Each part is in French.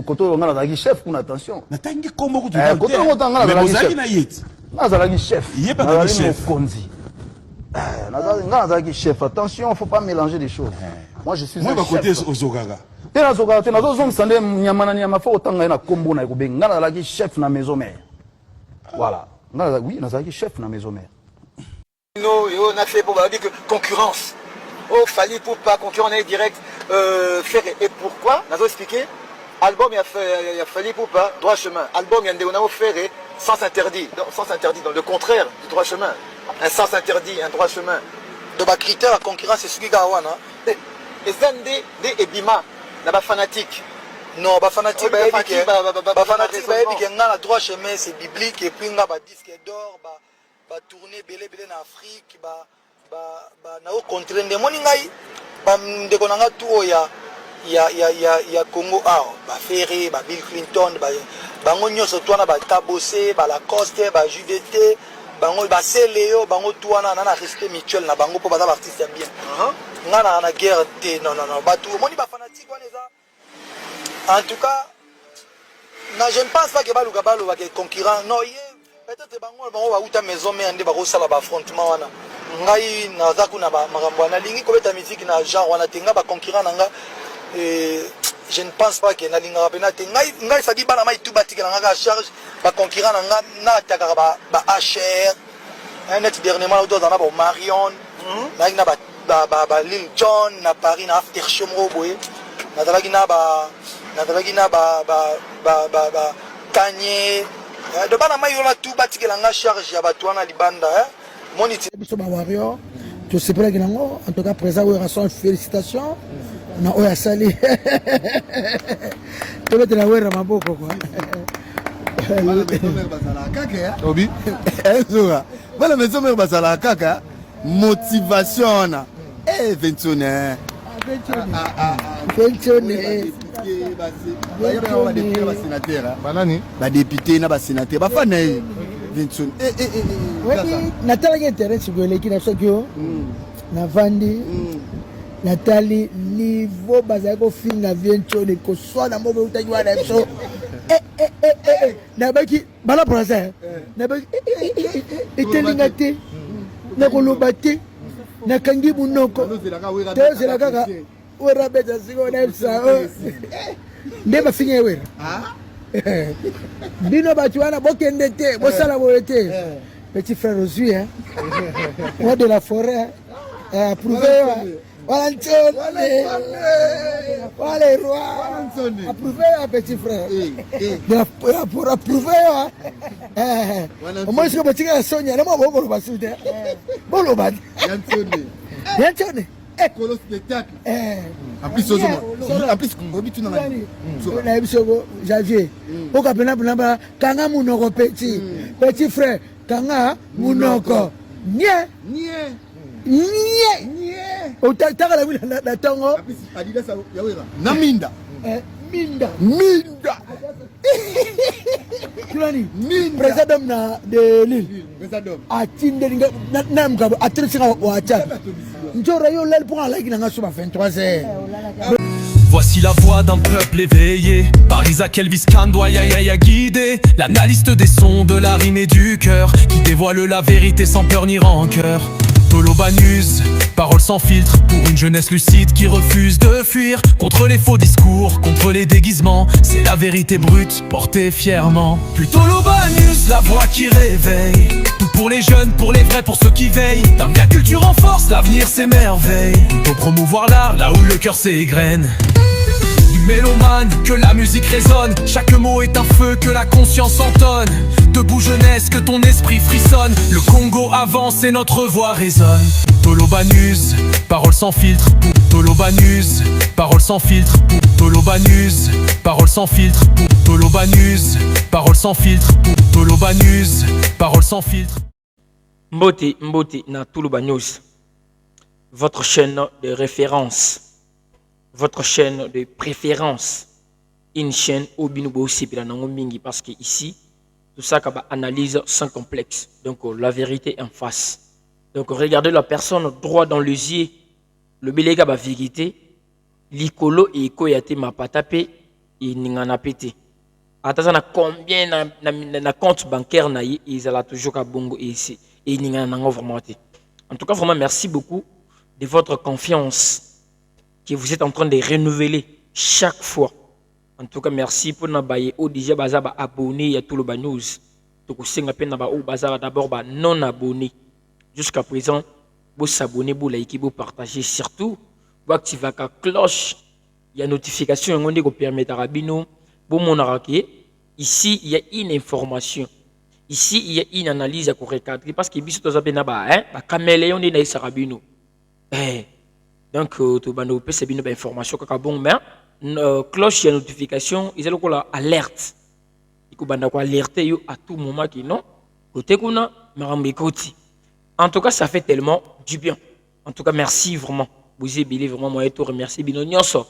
Côté on a la chef pour attention. Natangi kombo kutu. Côté on a la chef. Na yet. La chef. Il est pas la chef. Chef, attention, il ne faut pas mélanger les choses. Moi, je suis un chef. Côté Ozogaga. Chef na maison mère. Voilà. Oui, on a chef na maison mère. Non, on a fait pour dire que concurrence. Oh, fallait pour pas concurrence, on est direct. Faire et pourquoi? On a expliqué. Album, il a fallu pour pas droit chemin. Album, il y a offert sens interdit. Sens interdit, dans le contraire du droit chemin. Un sens interdit, un droit chemin. Donc, les critères à concurrence, c'est ce qui est gawana. Et Zandé, des Bima, n'a fanatique. Non, pas fanatique, pas fanatique, pas droit chemin, c'est biblique. Et puis, on a disque d'or, tourner belé belé en Afrique, na au contraire de moningai, de konanga tout ya Congo Ferry, Bill Clinton, bango nyonso twana Tabosé, Lacoste, JDT, bango Céléo, bango twana na respect mutuel na bango pour baza artiste bien. Ngana na guerre te non batu moni ba fanatique wana eza. En tout cas, je ne pense pas que baluka ba concurrent non peut-être bango ba uta maison mais ande ba kosala ba affrontement wana. Ngai naza kuna ba makambo na lingi kobeta musique na genre wana tenga ba concurrent nanga. Je ne pense pas que nalinga penate ngai ça dit bana mai tout batika nga charge ba concurrent nga na taka ba HR net dernièrement autour dans ba Marion na Lil Jon na Paris na After Chomro boy na dalaki na ba Kanye de bana mai yola tout batika nga charge ya batwana libanda moniti biso ba warrior je sais pas en tout cas présent ou raison félicitations na oya sali to de la wera maboko quoi obi ezoa bala maison mère basala kaka motivation na ventone ba député na ba sénateur ba fana ventone natala ki intérêt sigoleki na sokio na vandi Nathalie, niveau bazako finga viento de koswa na mobe utajwa na so nabaki bala brasa nabaki etelingate na kolobate na kangi munoko tezela kaka wera beza siko na sa ndeba finga wera bino batuana bokende te bosala boete petit frère Ozui moi de la forêt approuvé. Voilà les rois. Approuvé un petit frère. Pour approuver. Moi je suis un Sonia. Moi je suis en plus, Javier. Kanga Munoko petit frère. Kanga Munoko. Nie. Otaka la tango na minda kulani président na de Lille atinde na mkabo atrinsinga wacha njora yo lel pour la kinanga sur 23h. Voici la voix d'un peuple éveillé par Isaac Elvis Kandoya guidé l'analyste des sons de la rime et du cœur qui dévoile la vérité sans peur ni rancœur. Toloba News, paroles sans filtre pour une jeunesse lucide qui refuse de fuir contre les faux discours, contre les déguisements. C'est la vérité brute portée fièrement. Puis Toloba News, la voix qui réveille. Tout pour les jeunes, pour les vrais, pour ceux qui veillent. D'un bien culture en force, l'avenir s'émerveille. Pour promouvoir l'art là où le cœur s'égrène. Mélomane, que la musique résonne. Chaque mot est un feu, que la conscience entonne. Debout jeunesse, que ton esprit frissonne. Le Congo avance et notre voix résonne. Toloba News, paroles sans filtre. Toloba News, paroles sans filtre. Toloba News, paroles sans filtre. Toloba News, paroles sans filtre. Toloba News, paroles sans filtre. Mbote na Toloba News, votre chaîne de référence. Votre chaîne de préférence, une chaîne au Binubo aussi parce que ici, tout ça analyse sans complexe. Donc la vérité en face. Donc regardez la personne droit dans les yeux, le belega ba vérité, l'icolo et koyate ma patape, il n'y en a pété. Attends, combien na compte bancaire ils ont toujours à bongo ici et il n'y en a vraiment été. En tout cas, vraiment merci beaucoup de votre confiance que vous êtes en train de renouveler chaque fois. En tout cas, merci pour nous bailler au déjà bazaba abonné à tout le news. Donc vous savez peine na au bazaba d'abord non abonné. Jusqu'à présent, vous s'abonner, vous liker, vous partager, surtout vous activer la cloche. Il y a une notification qui permet à Rabino. Ici, il y a une information. Ici, il y a une analyse à correcte. Parce que biso toza bena ba caméléon ni na Rabino. Donc to bano pese bino ba information kaka bon mais cloche de notification, ils ont la alerte. Il faut banda ko alerter yo à tout moment qui non. Côté kuna marambe koti. En tout cas, ça fait tellement du bien. En tout cas, merci vraiment. Vous avez vraiment moi et tout remercier bino nyonso.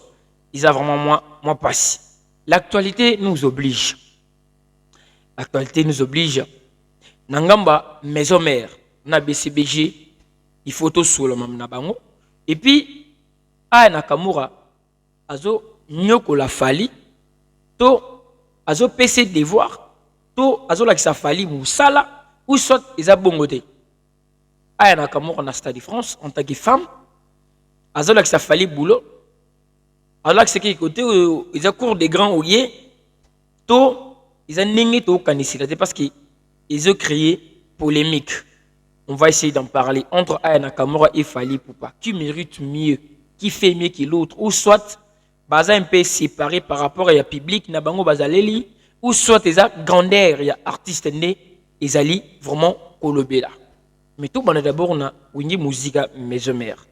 Ils ont vraiment moi passé. L'actualité nous oblige. L'actualité nous oblige. Nangamba maison mère, na BCBG, il faut tout sur le même nabango. Et puis, à Nakamura, azo nyoko la fali, to azo PC devoir, to azo la sa fali moussala, ou soit ils a bongoté. À Nakamura na Stade de France, en tant que femme, azo la sa fali boulot. Alors que c'est qui côté ils ont cours des grands ouillés, to ils ont n'ingé to canisila parce qu'ils ont créé polémique. On va essayer d'en parler entre Aya Nakamura et Fally Ipupa. Qui mérite mieux, qui fait mieux que l'autre, ou soit baza un peu séparé par rapport à la public na bango bazaleli, ou soit ils ont grandeur, il y a artiste né, ils allaient vraiment colober là. Mais tout bon d'abord on a une musique maison mère.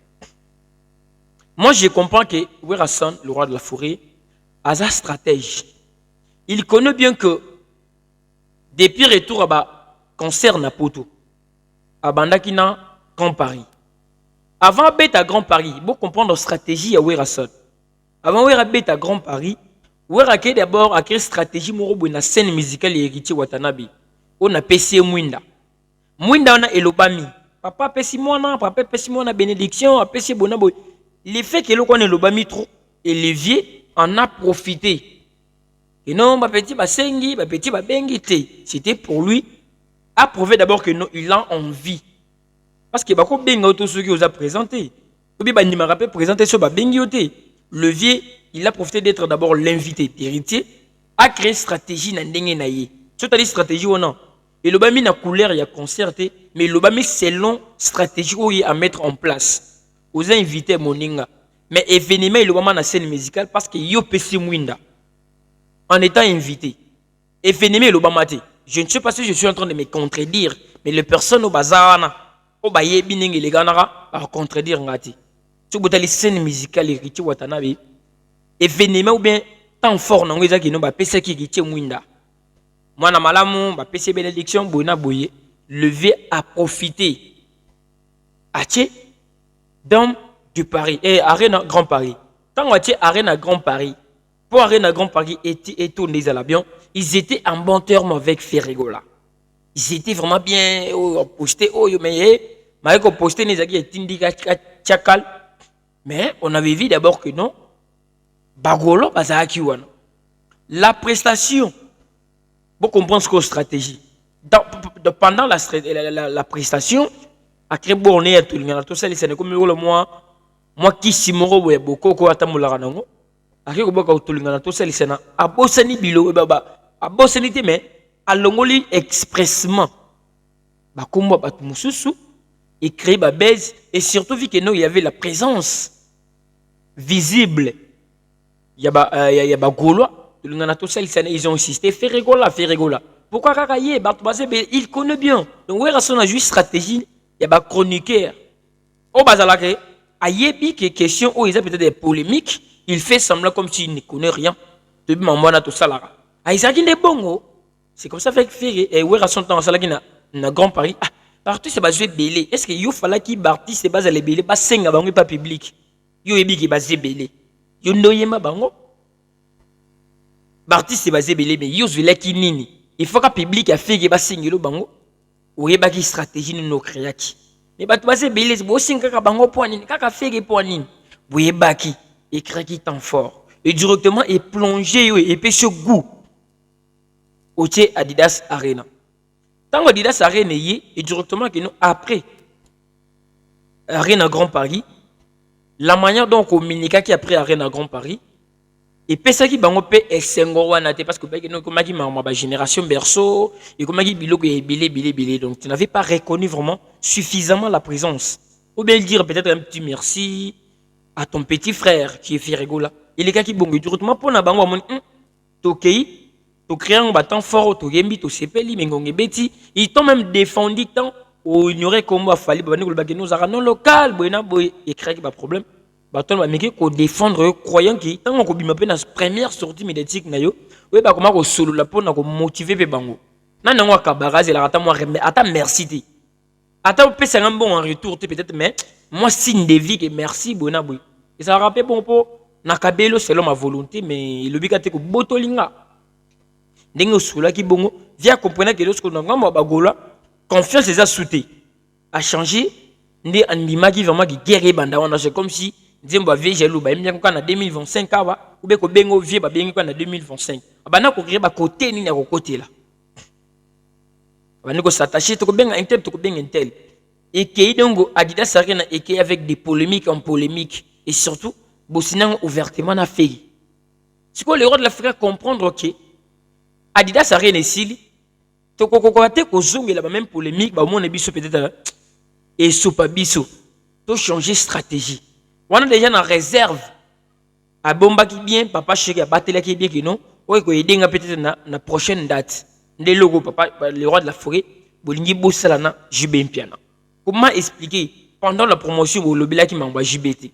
Moi, je comprends que Werason, le roi de la forêt, a un stratège. Il connaît bien que depuis le retour à concert na poto, à Bandakina, Grand Paris. Avant d'être à Grand Paris, il faut comprendre la stratégie à Werason. Avant d'être à Grand Paris, Werason d'abord a créé une stratégie pour la scène musicale et héritier Watanabe. On a PC Mwinda. Mwinda on a Elobami. Papa PC Mwana, papa PC Mwana bénédiction, PC Bonaboy. L'effet que l'on connaît l'obami trop élevé en a profité. Et non, ma petit basengi, ma petit babengi, c'était pour lui à prouver d'abord que non, il a envie. Parce que bako benga auto ceux qui vous a présenté. Ou bien ni me rappelle présenté sur babengi oté. Levier, il a profité d'être d'abord l'invité héritier à créer stratégie na ndenge na ye. C'est-à-dire stratégie ou non. Et l'obami na couleur il y a concerté, mais l'obami selon stratégie où il à mettre en place. Vous invité Moninga. Mais événement, il y a une scène musicale parce que yo pesi mwinda. En étant invité. Événement, il y a je ne sais pas si je suis en train de me contredire, mais les personnes au bazar, au baye bining les ganara, va contredire ngati. Si vous avez une scène musicale, héritier Watanabe, événement ou bien temps fort, non, ils ont pesi qui héritier mwinda. Moi, na malamu, ba pesi bénédiction, bona boye, levé à profiter. Ache, dans du Paris et Arène Grand Paris. Quand on était Arène Grand Paris, pour Arène Grand Paris et tourner à l'avion, ils étaient en bon terme avec Ferregola. Ils étaient vraiment bien postés. Mais on avait vu d'abord que non. Bagolo, la prestation, vous comprenez ce qu'est la stratégie. Pendant la prestation, à créer borné à tout le monde, tout ça, c'est comme moi qui si moro ouais beaucoup quoi tamula rango, à créer beaucoup tout le monde, tout ça, c'est à bossani bilo à bossani mais à l'ongoli expressement, bah comme bah tout mususu et créer bah baise et surtout vu que nous il y avait la présence visible, il y a bah gaulois, tout le monde tout ça, ils ont insisté, faire rigola. Pourquoi Kakaye, il connaît bien, donc ouais raison a juste stratégie. Il y a des chroniqueurs. Au bazalake, ayebi que question où il y a peut-être des polémiques, il fait semblant comme s'il ne connaît rien. Depuis mon tout ça là. Aïsaki n'est bon. C'est comme ça fait faire et où est son temps ça là na Grand Paris. Ah, partout c'est basé belé. Est-ce que il fallait qu'il Barti c'est basé les belé pas 5 bango pas public. Yo ebi qui basé belé. Yo noyema bango. Barti c'est basé belé mais yo zela ki nini. Il faut que public a fait que ba 5 bango. Ou y a une stratégie de nos créatifs. Mais bah tu vas se belé, c'est beau signe kaka bango poanine, kaka fege poanine. Vous y baki, écrit qui tant fort. et directement et plongé et puis ce goût au Adidas Arena. Tant Adidas Arena et directement que nous après Arena Grand Paris, la manière dont on communique qui après Arena Grand Paris et puis ça qui bango pe esengorwana parce que nous comme qui ma génération berceau et comme qui biloko et bilé donc tu n'avais pas reconnu vraiment suffisamment la présence. Ou bien dire peut-être un petit merci à ton petit frère qui est Ferrego là. Et les gars qui bongo directement pour na bango mon tokei to créer un battant fort to gembi to sepeli mengonge beti ils t'ont même défendu tant ou ignorer comment a fallu bani ko bageno zara non local boyna boy écrit pas problème baton ba meke ko défendre croyant que tant ko bima pe na première sortie médiatique na yo oui ba comment ko solo la pour na ko motiver pe bango na nango kabaraze la ata moi ata merci ti ata pe c'est un bon en retour peut-être mais moi signe de vie que merci boyna boy et ça rappelle bon pour na kabelo selon ma volonté mais le bikate ko botolinga ndenge osula ki bongo via comprendre que lorsque on ngamba bagola confiance les a sauté a changé ndé andima qui vraiment qui guerre banda wana c'est comme si Nzembo vie jaloux ba emia ko na 2025 awa ou be ko bengo vie ba bengi ko na 2025 abana ko créer ba côté ni na ko côté là abana ko s'attacher to ko benga intel to ko benga intel et que donc Adidas Arena et que avec des polémiques en polémique et surtout bossinan ouvertement na fait c'est quoi le roi de l'Afrique comprendre que Adidas Arena ici to ko te ko zongela ba même polémique ba mon biso peut-être et sopa biso to changer stratégie. On a déjà en réserve à bomba qui bien papa chéri à battre qui bien qui non ou ko aider peut-être na prochaine date les logos papa le roi de la forêt bolingi bosalana JB Mpiana. Comment expliquer pendant la promotion au lobby là qui m'envoie JBT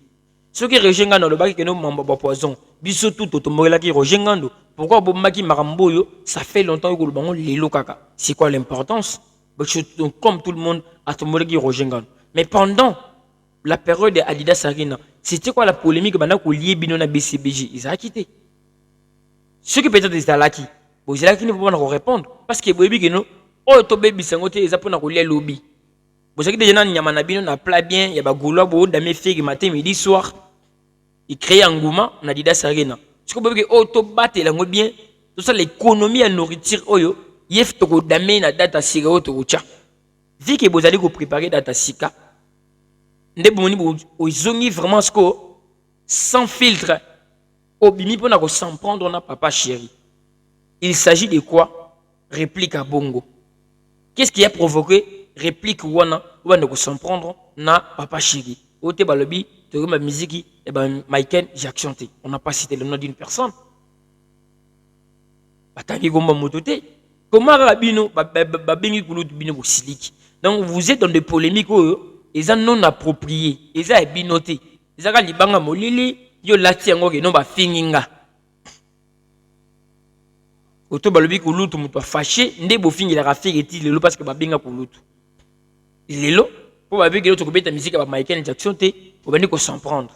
ceux qui rejoignent dans le bac que nous m'envoie poison biso tout automobile qui rejoignent pourquoi bomba qui maramboyo ça fait longtemps que le bango lelo kaka c'est quoi l'importance comme tout le monde automobile qui rejoignent mais pendant la période de Adidas Arena, c'était quoi la polémique pendant qu'on lié bino na BCBG? Ils ont quitté. Ceux qui peut-être étaient là qui, bon, ils ne peuvent pas répondre parce que boyebi que nous, oh to baby sangote ils apprennent à rouler lobby. Bon, c'est que déjà na nyama na bino na plat bien, il y a ba goulois bo dame fille matin midi soir. Ils créent un engouement na Adidas Arena. Ce que boyebi que oh to batte la ngo bien, tout ça l'économie à nourriture oyo, yef to ko dame na data sika o to cha. Vu que vous allez vous préparer data sika. Ils vraiment ce que sans filtre au bimi pour s'en prendre na papa chéri. Il s'agit de quoi? Réplique à bongo. Qu'est-ce qui a provoqué réplique wana ko s'en prendre na papa chéri? Au te balobi de ma musique et ben Michael Jackson. On n'a pas cité le nom d'une personne. Batangi gomba motote. Comment rabino ba bengi kulutu bino ko siliki. Donc vous êtes dans des polémiques ils sont non appropriés, ils sont binotés. Ils sont libanga molili, yo lati yango ke no ba finginga. Oto balobi ko lutu muto fâché, ndé bo fingi la rafiki ti lelo parce que ba benga ko lutu. Lelo, pour ba bigi to ko beta musique ba Michael Jackson te, ko bani ko s'en prendre.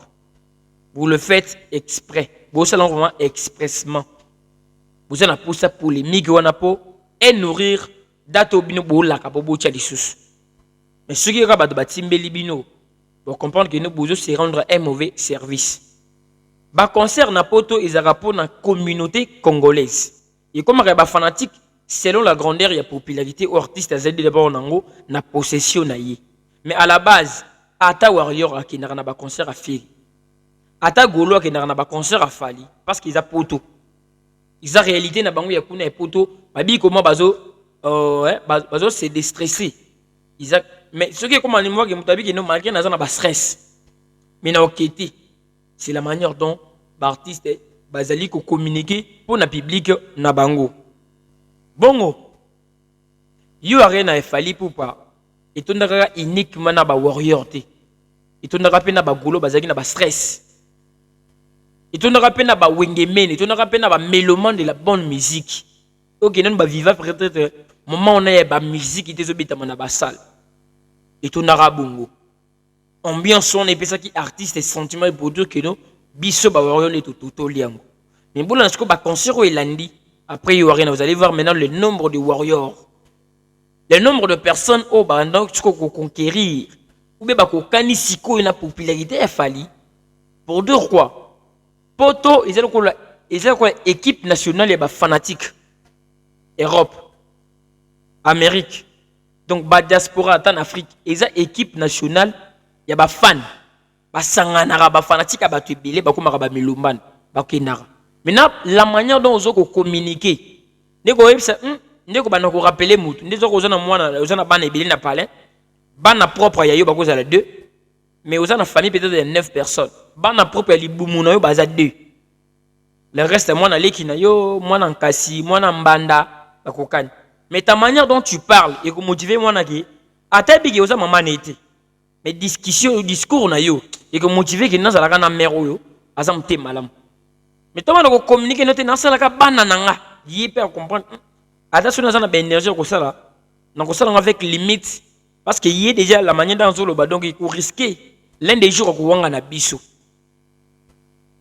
Vous le faites exprès. Vous salon vraiment expressement. Vous en a pour ça polémique wana po et nourrir dato bino bo la ka bo bo tia lisusu. Mais ceux qui rabattent Batimbeli Bino vont comprendre que nous pouvons se rendre un mauvais service. Bah concert na poto ils rapport dans la communauté congolaise. Et comme un fanatique, selon la grandeur et la popularité, l'artiste a zédé d'abord en na possession naïe. Mais à la base, Ata Warrior qui n'a pas concert à Fili. Ata Golo qui n'a pas concert à Fali parce qu'ils a poto. Ils a réalité na bango ya kuna poto. Babi comment bazo bazo c'est déstressé. Mais ce qui est comme un mémoire que Moutabi qui nous marqué dans un stress. Mais na oketi, c'est la manière dont l'artiste bazali ko communiquer pour na public na bango. Bongo. Yo arena e fali pour pas. Et ton ndaka uniquement na ba warrior te. Et ton ndaka pe na ba golo bazali na ba stress. Et ton ndaka pe na ba wengemen, et ton ndaka pe na ba mélomane de la bonne musique. OK, non ba viva peut-être moment on a ba musique qui te zobita na ba salle. Et tout nara bongo. Ambiance on est ça qui artiste et sentiment pour dire que nous biso ba warrior les tout liango. Mais bon là ce que ba concert au Elandi après vous allez voir maintenant le nombre de warriors. Le nombre de personnes au ba donc ce qu'on conquérir ou bien ba ko kanisiko une popularité a fallu pour dire quoi? poto ils ont quoi équipe nationale et fanatique Europe Amérique donc ba diaspora en Afrique ils ont équipe nationale il y a fan ba sangana ba fanatique ba tubile ba kuma ba milumban ba kenara maintenant la manière dont ils ont communiquer ndeko yebisa ndeko bana ko rappeler mutu ndeko kozana mwana ozana bana ebele na palais bana propre ya yo ba kozala 2 mais ozana famille peut-être de 9 personnes bana propre ya libumu na yo baza 2 le reste mwana leki na yo mwana nkasi mwana mbanda bakokani mais ta manière dont tu parles et que motiver mwana ki atabiki oza mama nete mais discours na yo et que motiver ki nazala kana mère yo aza mte malamu mais toi on communiquer note na sala ka bana nanga il peut comprendre attention na zana énergie ko sala na ko sala avec limite parce que y est déjà la manière dans le bas donc il faut risquer l'un des jours ko wanga na biso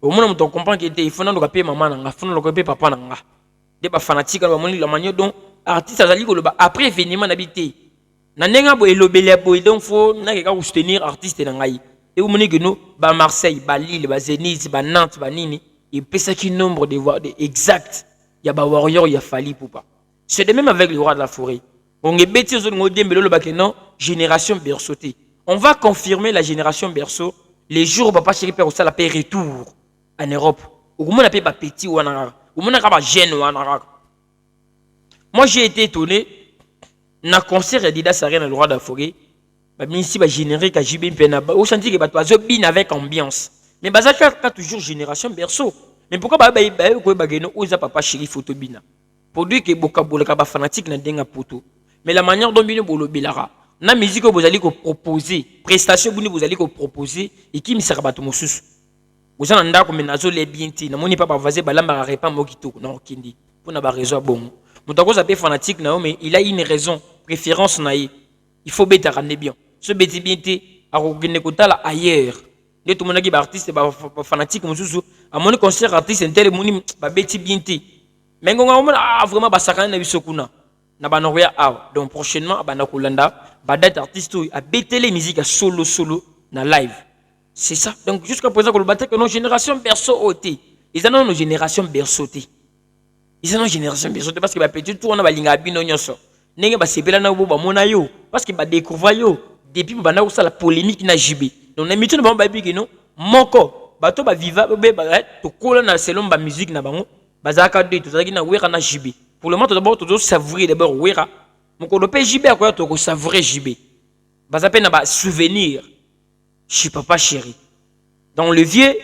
au moins on comprend que il faut na ko payer maman nanga faut na ko payer papa nanga des ba fanatique la manière dont artiste azali ko loba après événement n'habité na nenga bo elobele bo donc faut na ka soutenir artiste na ngai et vous monez que nous ba Marseille ba Lille ba Zénith ba Nantes ba nini et pesa qui nombre de voir exact il y a ba warrior il y a Fally Ipupa c'est de même avec le roi de la forêt on est bêtis aux autres le bac non génération berceau on va confirmer la génération berceau les jours où papa chéri père ça la paix retour en Europe au moins on appelle pas petit ou en au moins on a jeune ou en moi j'ai été étonné na concert Adidas Arena le roi de la forêt ba minisi ba générique à JB Pena au senti que ba toizo bin avec ambiance mais bazaka toujours génération berceau mais pourquoi ba ko ba geno oza papa chéri photo bina pour dire que boka bolaka ba fanatique na denga poto mais la manière dont bino bolo bilara na musique vous allez ko proposer prestation vous allez ko proposer et qui mi sarabato mosusu vous en ndako menazo les bienti na moni papa vaser balamba repa mokito na okindi pour na ba raison bon mutako za pe fanatique na mais il a une raison préférence na il faut bêter rendre bien ce bêti bienti a regagner kotala ailleurs de tout le monde qui est artiste ba fanatique mosusu a moni concert artiste intel moni ba bêti bienti mais on a vraiment basakana na bisokuna na banoya awa donc prochainement bana kolanda ba date artiste a bêter les musiques à solo na live c'est ça donc jusqu'à présent que le battre que nos génération berceau ôté ils ont nos génération berceau ils ont nos génération berceau parce que ba petit tout on a balinga bino nyonso ndenge ba sebela na bo ba mona yo parce que ba découvrir yo depuis bana ko la polémique na JB donc na mitu na ba biki no moko bato ba viva ba to kola na selon ba musique na bango bazaka de tozaki na wera na JB pour le moment d'abord tu dois savourer d'abord wera mon ko pe JB à quoi tu ko savourer JB bazape na ba souvenir chez papa chéri dans le vieux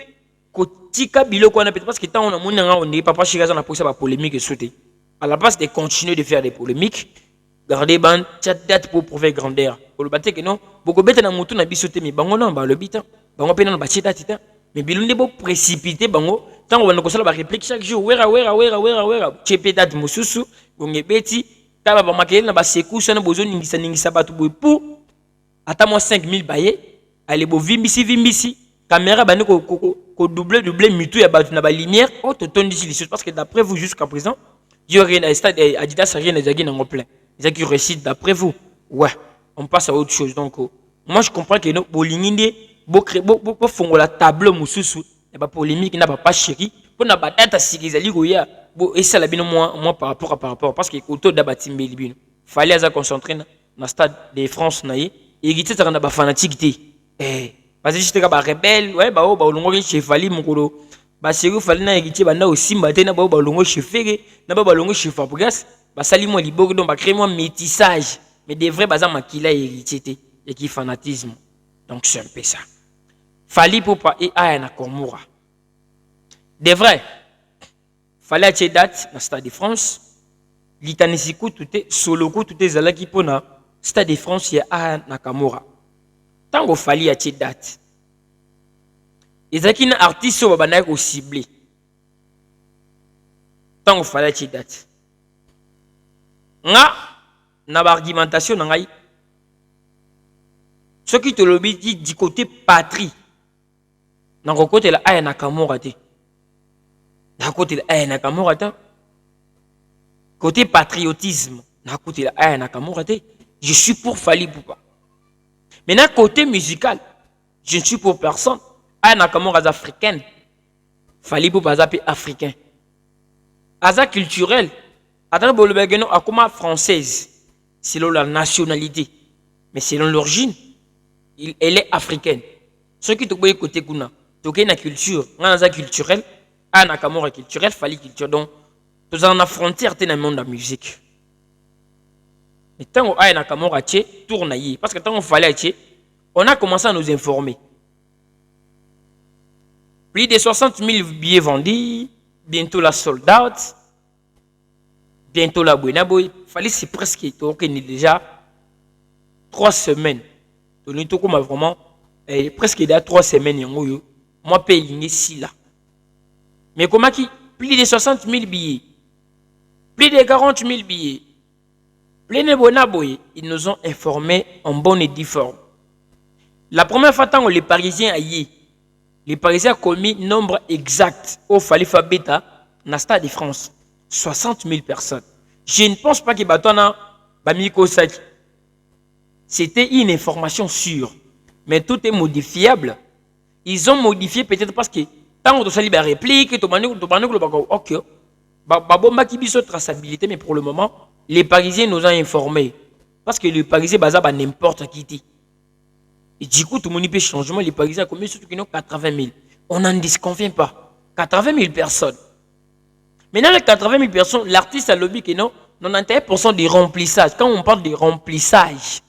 kotika biloko na peut parce que tant on a mon on est papa chéri ça na poussé ba polémique et sauter à la place de continuer de faire des polémiques garder ban chat date pour prouver grandeur pour le battre que non beaucoup bête na mutu na bisoté mais bango non ba le bitan bango pe na ba chat date mais bilunde bo précipité bango tant on a ko sala ba réplique chaque jour wera chepe date mususu nge beti taba ba makele na ba sekusha na bozo ningisa batu boy pour ata moi 5000 baye allez bo vimbisi caméra bani ko doubler mutu ya batu na ba lumière oh to tondi les choses parce que d'après vous jusqu'à présent il y aurait un stade Adidas rien na zagi na plein ils qui récite d'après vous ouais on passe à autre chose donc moi je comprends que no bolinginde bo fongola tableau mususu ya ba polémique na papa chéri pour na ba data sikizali ko ya bo esa la bino moi par rapport parce que koto da batimbeli bino fallait à concentrer na stade de France na ye et qui tata na ba fanatique té parce que j'étais ba rebelle ouais ba olongo ki Fally mukolo ba chéri Fally na yiki ba na osimba té na ba olongo chefere na ba olongo chefa Fabregas ba sali moi liboko donc ba créer moi métissage mais des vrais bazan makila héritier té et qui fanatisme donc c'est un peu ça Fally Ipupa et Aya Komura. De vrai, Fally a date na Stade de France. Litanisiku tout est solo tout est zalaki pona Stade de France ya Aya Nakamura. Tango Fally a date. Ezaki na artiste au babana ko ciblé. Tango Fally a date. Nga na ba argumentation na ngai. Ce qui te le dit du côté patrie. Dans le côté la Aya Nakamura te. Dans le côté la Aya Nakamura te. Côté patriotisme. Dans le côté la Aya Nakamura te. Je suis pour Fally Ipupa. Maintenant côté musical, je ne suis pour personne. Aya Nakamura est africaine. fallait pour pas africain. Aza culturel. Attends, bolobegeno akoma française, selon la nationalité, mais selon l'origine, elle est africaine. Ceux qui te voient côté kuna, tu na culture, aza culturel, ana kamora culturel, fallait culture. Donc, tu en as frontière dans le monde de la musique. Mais tant qu'on a na kamora tché, tourne aïe, parce que tant qu'on fallait tché, on a commencé à nous informer. Plus de 60 000 billets vendus, bientôt la sold out, bientôt la Buenaboy. Fallait c'est presque déjà 3 semaines. Donc, comme vraiment, presque déjà 3 semaines, moi, paye ici là. Mais comment qui, plus de 60 000 billets, plus de 40 000 billets, plein de Buenaboy, ils nous ont informés en bonne et due forme. La première fois, tant que les Parisiens aillent, les Parisiens ont commis nombre exact au Khalifa Beta, dans le Stade de France. 60 000 personnes. Je ne pense pas que Batona Bamiko Saki. C'était une information sûre. Mais tout est modifiable. Ils ont modifié peut-être parce que tant que tu as la réplique, tu as ok. Babomba qui biso traçabilité, mais pour le moment, les Parisiens nous ont informés. Parce que les Parisiens basent n'importe qui. Et du coup, tout le monde peut changement. Les Parisiens ont commis surtout 80 000. On n'en disconvient pas. 80 000 personnes. Maintenant, les 80 000 personnes, l'artiste a lobby que non, 91% de remplissage. Quand on parle de remplissage,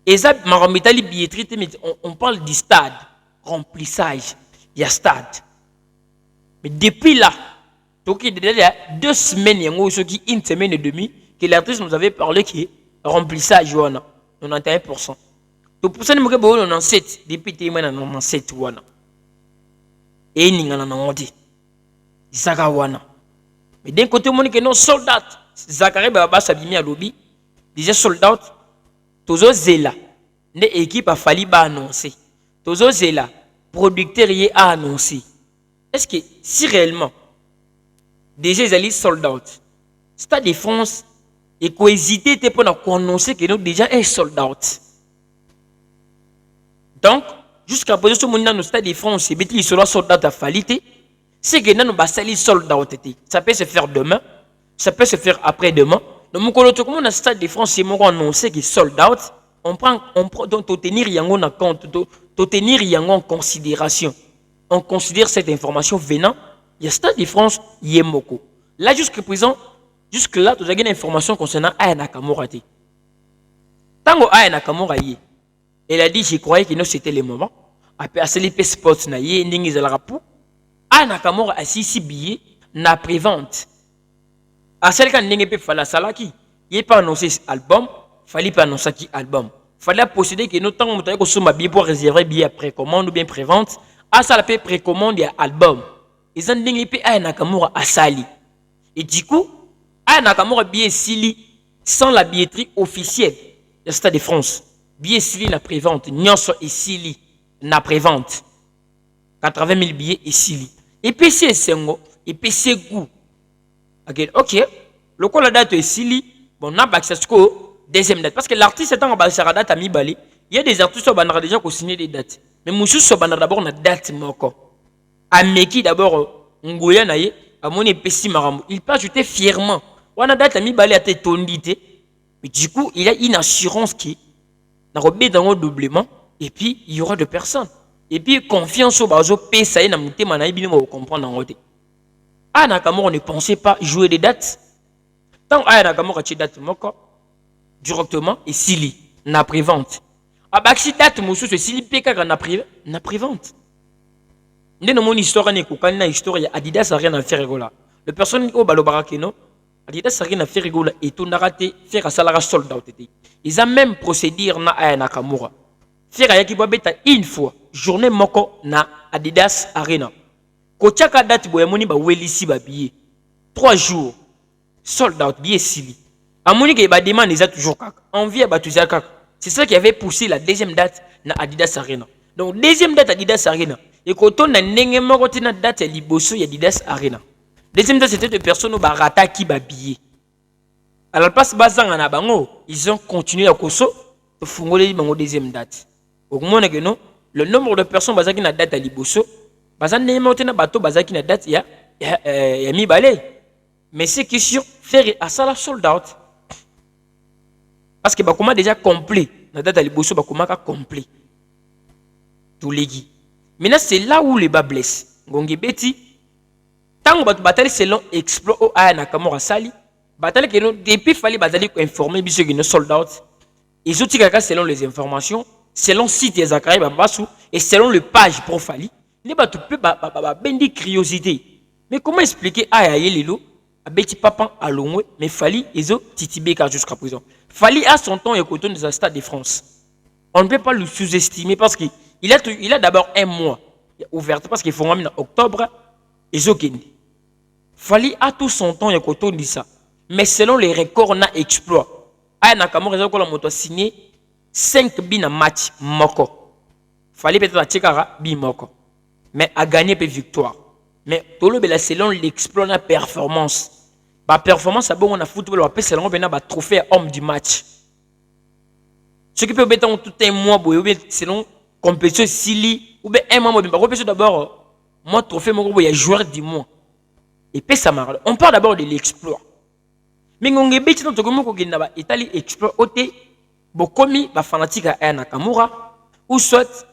et ça, on parle du stade. Remplissage. Il y a stade. Mais depuis là, il y a 2 semaines, il y a une semaine et demie, que l'artiste nous avait parlé que remplissage, 91%. Donc pour ça, nous avons 97. Depuis que nous avons 97. Et nous avons dit. Zakawana. Mais d'un côté, on dit que nos soldats, Zakaria Baba Sabimi à lobby, déjà soldats, tous zéla, l'équipe a fallu annoncer. Tous zéla, producteur y a annoncé. Est-ce que si réellement, déjà ils allaient soldats, Stade de France, et qu'on hésitait pour annoncer que nous déjà un soldat. Donc, jusqu'à présent, ce monde dans le Stade de France, c'est qu'il sera soldat à falité. C'est que nous avons soldats. Ça peut se faire demain, ça peut se faire après-demain. Donc, quand on a le Stade de France, c'est annoncé que soldats, on prend donc tenir en compte, tenir en considération. On considère cette information venant, il y a Stade de France, il y a Moko. Là, jusqu'à présent, jusque-là, tu as une information concernant Aya Nakamura. Tant que Aya Nakamura y est, elle a dit, je croyais que c'était le moment. Après, à CLP Sports, na y est, n'ingi zalarapu. Aya Nakamura a 6 billets, na prévente. À celle qui n'a pas fait la salaki, il n'a pas annoncé cet album, il fallait pas annoncer cet album. Il fallait posséder que nous, tant que nous avons billet pour réserver billet précommande ou bien prévente, à ça la paix précommande et album. Ils ont dit que Aya Nakamura a sali. Et du coup, Aya Nakamura billet sili sans la billetterie officielle du Stade de France. Billet sili na prévente, nyonso et sili na prévente. 80 000 billets et sili. Et puis c'est sengo, et puis c'est goût. Ok, le coup la date est sili, bon na baksasko deuxième date parce que l'artiste est en bas date à mi-balé. Il y a des artistes qui ont déjà signé des dates. Mais Moussou Soban d'abord na date moko. Ameki d'abord Ngoya naye, à mon épessi maramou. Il peut ajouter fièrement. On a date à mi-balé à tête tondité. Mais du coup, il y a une assurance qui n'a pas dans le doublement. Et puis, il y aura de personnes. Et puis, confiance au bazo, paye ça y est, n'a mouté, m'a bien comprendre en côté. Ah, Nakamura ne pensait pas jouer des dates. Tant que Nakamura a date moko, directement, et Sili, n'a prévente. Ah, bah, si date moussou, c'est Sili Peka n'a prévente. Nous avons une histoire, une histoire, Adidas n'a rien à faire. Le personnel au Balobarakeno, Adidas n'a rien à faire et tout n'a raté, faire un salaire soldat. Ils ont même procédé na Aya Nakamura. Faire un équipe une fois, journée moko na Adidas Arena. Kochaka date boyamoni ba welisi ba billet. 3 jours, sold out, billet sili. Amoni ke ba demande les a toujours kaka. Envie à batouza kaka. C'est ça qui avait poussé la deuxième date na Adidas Arena. Donc deuxième date Adidas Arena. Et quand on a n'engé moko tina date ya liboso ya Adidas Arena. Deuxième date c'était de personnes au barata qui ba billet. Alors place bazanga na bango, ils ont continué à koso to fungole bango deuxième date. Au moment que non, le nombre de personnes basées na date à liboso baza nema otena bato bazaki na date ya mibale. Mais c'est question faire à ça la sold out. Parce que bakoma déjà complet. Na date à liboso bakoma ka complet. Tous les guis. Maintenant c'est là où le bas blesse. Ngongi beti tango bato batali selon exploit o aya Nakamura sali. Batali que depuis fallait bazali ko informer biso que no sold out. Ils ont tiré selon les informations, selon site des Zakari Bambasu et selon le page profali. Ne bato pe bendi curiosité. Mais comment expliquer aya yelilo a beti papa à Longwe mais fali ils ont titibé jusqu'à présent. Fali a son temps et coton des Stade de France. On ne peut pas le sous-estimer parce qu'il a d'abord un mois ouvert parce qu'il faut en octobre et Zokendi. Fali a tout son temps et coton dit ça. Mais selon les records na exploit. Aya Nakamura a moto signé 5 bina match moko. Fali peut-être a tchekara bi moko. Mais a gagné peu victoire. Mais tout le monde selon l'exploit na performance. Ba performance a bon on a football on selon on ba trophée homme du match. Ce qui peut être tout un mois selon compétition sili ou bien un mois ba compétition d'abord moi trophée mon il y a joueur du mois. Et puis ça marche. On parle d'abord de l'exploit. Mais on est bête dans tout le monde qui n'a pas Italie exploit ôté bokomi ba fanatique à Nakamura ou soit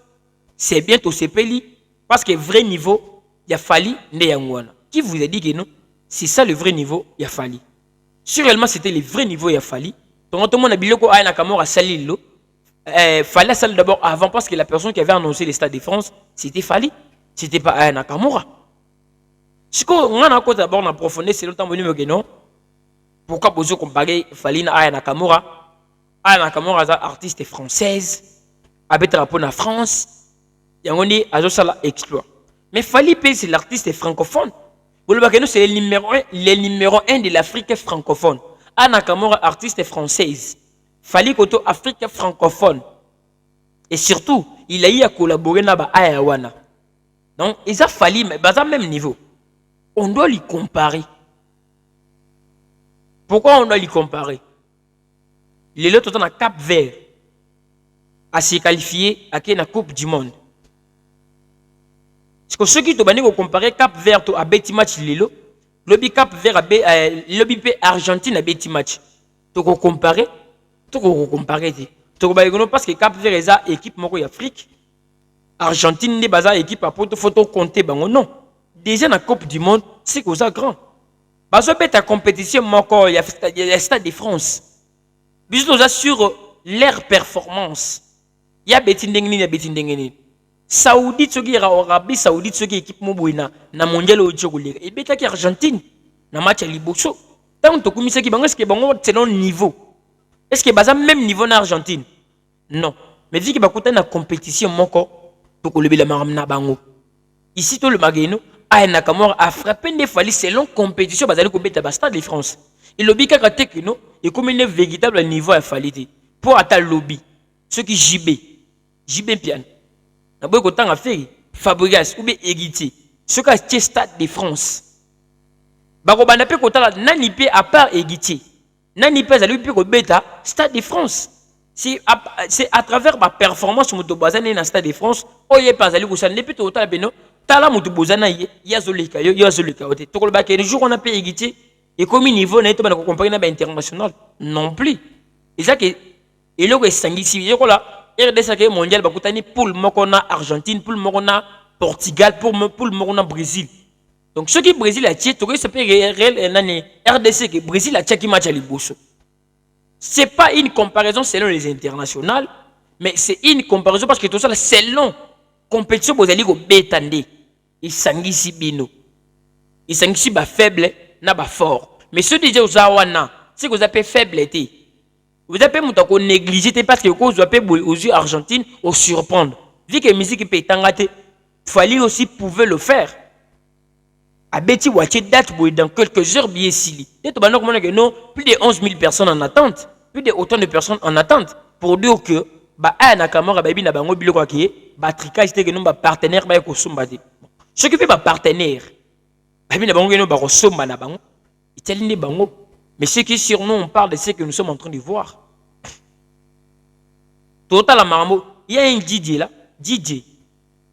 c'est bientôt c'est peli parce que vrai niveau il a fallu ne yangwana. Qui vous a dit que non? C'est ça le vrai niveau, il a fallu. Sûrement, c'était le vrai niveau, il a fallu. Donc, tout le monde a dit que Nakamura a sali. Fallait salir d'abord avant parce que la personne qui avait annoncé les Stades de France, c'était Fali. C'était pas Nakamura. Ce qu'on a d'abord approfondi, c'est le temps venu que non. Pourquoi vous comparer Fali à Nakamura? Nakamura est artiste française, habite rapport en France. Et on dit à Josala exploit. Mais Fali, c'est l'artiste francophone. C'est le numéro 1 de l'Afrique francophone. Nakamura, artiste française. Fali Koto, Afrique francophone. Et surtout, il a eu à collaborer avec Ayawana. Donc, ils ont fallu, mais à même niveau. On doit les comparer. Pourquoi on doit les comparer? Les autres sont à Cap Vert. À se qualifier à la Coupe du Monde. Parce que ceux qui te comparer Cap Vert à Betty Match Lilo, lobby Cap Vert à lobby Argentine à Betty Match. Tu peux comparer, parce que Cap Vert est une équipe en Afrique, Argentine n'est pas une équipe à photo compter non. Déjà dans la Coupe du Monde, c'est que ça grand. Parce que ta compétition il y a Stade de France. Bisous sur leur performance. Il y a Betty Ndengeni, il y a Betty Ndengeni. Saoudite ce qui est Arabie Saoudite ce qui est équipe moboina na mondial au Tchougoulé et beta qui Argentine na match à Liboso tant to commissaire qui bango est-ce que bango selon niveau est-ce que baza même niveau na Argentine non mais vu que bakuta na compétition moko to ko lebi la maramna bango ici tout le mageno a Nakamura a frappé des fois selon compétition bazali ko beta ba Stade de France et lobby ka tekino et comme un véritable niveau à falité pour atteindre lobby ceux qui JB piano. N'a autant à faire Fabregas ou bien Héritier. Ce qui est Stade de France. Barobana peut compter nani pe à part Héritier. Nani pe zalu pe beta Stade de France. C'est à travers ma performance sur moto bazane na Stade de France. Oye pas zalu ko san depuis total beno. Tala moto bozana ya zolika ya zolika ote. To ko ba ke jour on a payé Héritier et comme niveau na to ba ko comparer na ba international non plus. Et ça que et le sangisi yo là RDC mondial bakutani pour mokona Argentine pour mokona Portugal pour mokona Brésil. Donc ce qui Brésil a tiré ça peut réel RDC que Brésil a tiré match à Liboso. C'est pas une comparaison selon les internationales mais c'est une comparaison parce que tout ça selon compétition vous allez go betande il sangisi bino. Il sangisi ba faible na ba fort. Mais ceux déjà aux awana c'est que vous appelez faible été. Vous avez peut négliger parce que vous avez aux yeux Argentine au surprendre. Vu que la musique peut être fallait aussi pouvoir le faire. À Betty Waché date dans quelques heures bien sili. Plus de 11 000 personnes en attente. Plus de autant de personnes en attente. Pour dire que Nakamura baby na bango biloko ki batrika c'était que nous partenaire ba ko somba de. Ce qui fait ba partenaire. Baby na bango no ba ko somba na bango. Italie bango. Mais ce qui est sur nous, on parle de ce que nous sommes en train de voir. Total à Maramo, il y a un DJ là, DJ.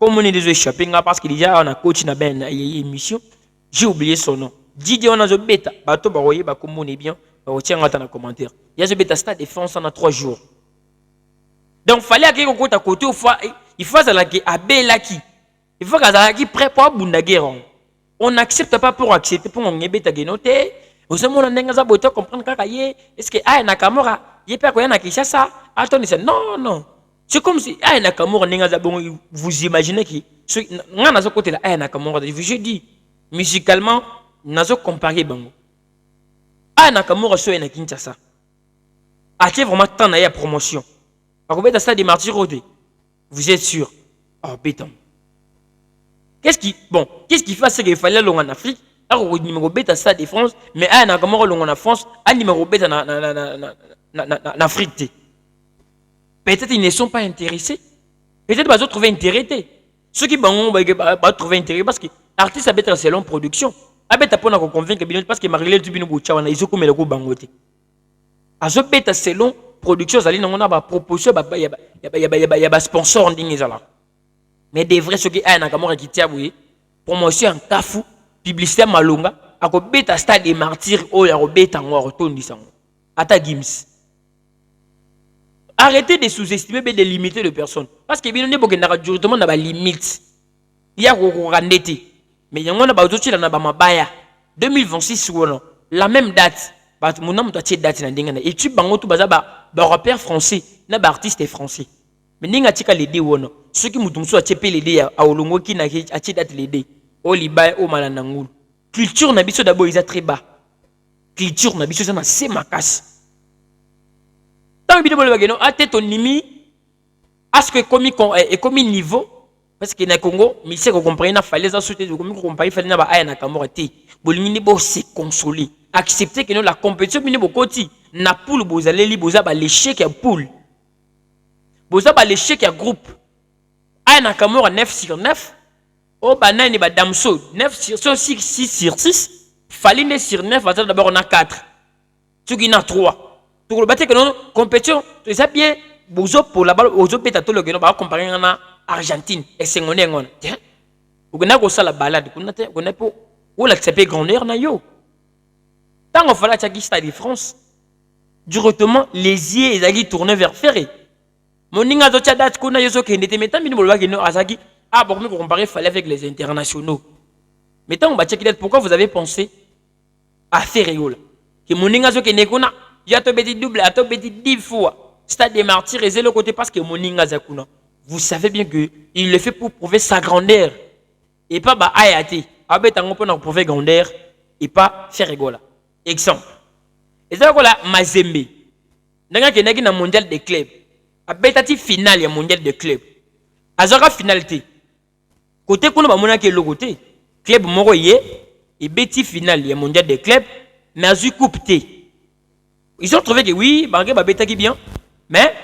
Comme on est déjà échappé, parce qu'il déjà on a coach na ben émission, j'ai oublié son nom. Didier on a zo bêta, bato ba voyer ba comme on est bien, ba retient dans les commentaires. Il y a zo bêta stade défense en 3 jours. Donc fallait que côté à côté au fois il faut ça la qui abelaki. Il faut que ça qui prêt pour bunda guerre. On n'accepte pas pour accepter pour on bêta genoté. Vous avez mon ndenga za boto comprendre kaka ye est-ce que ay Nakamura yé pas ko yana Kinshasa. Attendez ça non. C'est comme si ay Nakamura ndenga za bon vous imaginez qui nga na zo côté là ay Nakamura je dis musicalement nazo comparer bango. Ay Nakamura so yana Kinshasa. A-t-il vraiment tant na ya promotion? Akobeta ça des martyrs rodés. Vous êtes sûr? Oh béton. Qu'est-ce qui fait c'est qu'il fallait long en Afrique? Alors numéro bêta ça de France, mais ay Nakamura long en France, un numéro bêta en Afrique. Peut-être ils ne sont pas intéressés. Peut-être qu'ils vont trouver intérêt. Ceux qui vont trouver intérêt parce que l'artiste a être selon production. Abeta pour nous convaincre parce que Marilé Dubino Bouchawana ils ont comme le coup bangoté. Azo bêta selon production zali on a ba proposition ba y a sponsor ndingi zala. Mais des vrais ceux qui ay Nakamura qui tient oui promotion en kafu publicité malonga ako bêta stade des martyrs o ya bêta ngwa retondi sango. Ata Gims. Arrêtez de sous-estimer et de limiter les personnes. Parce que bien on est beaucoup directement dans la limite. Il y a rendez mais il y a un autre dans mabaya 2026 ou non la même date. Mon nom doit être date na et tu bango tout bazaba ba repère français na ba artiste français. Mais ninga tika les deux ou non ceux qui mutumso a tepé les deux a olongo ki na a ti date les deux o liba o malanangul. Culture na biso d'abord ils a très bas. Culture na biso ça na c'est makas. Tant que vous avez à tête au nimi, à ce que comme niveau, parce que na Congo, mais c'est qu'on comprenne na fallait ça sauter, comme qu'on comprenne fallait na ba ay na Nakamura te, bolini bo se consoler, accepter que nous la compétition mini bokoti, na poule bozalé li boza ba l'échec ya poule, boza ba l'échec ya groupe, ay na Nakamura 9 sur 9, oh ba nani ba damso 9 sur 6 sur 6, fallait 9 sur 9, d'abord on a 4, tu qui na 3. Pour le battre que non compétition, tu sais bien, bozo pour la balle, bozo peta tout le que nous va comparer en Argentine et c'est on est on. Tiens, vous connaissez quoi ça la balade, vous connaissez pas où l'accepter grandeur na yo. Tant on fallait tchaki stade de France, directement les yeux ils allaient tourner vers Ferré. Mon ninga docha date qu'on a yoso qui n'était mettant mini bolwa qui non azaki ah bon mais comparer fallait avec les internationaux. Mais tant on va checker pourquoi vous avez pensé à Ferré là, que mon ninga zo qui n'est qu'on a il y a petit double, à petit 10 fois. Stade des martyrs, et c'est le côté parce que Moninga Zakuna. Vous savez bien qu'il le fait pour prouver sa grandeur. Et pas bah ayati. Abet en pour prouver grandeur et pas faire rigola. Exemple. Et ça là Mazembe. Nanga qui n'est mondial des clubs. Abetati finale mondial des clubs. Azara finalité. Côté qu'on a mona qui le côté. Club moro yé et beti finale mondial des clubs. Mais azu coupe T. Ils ont trouvé que oui, Bangé Babetaki bien, mais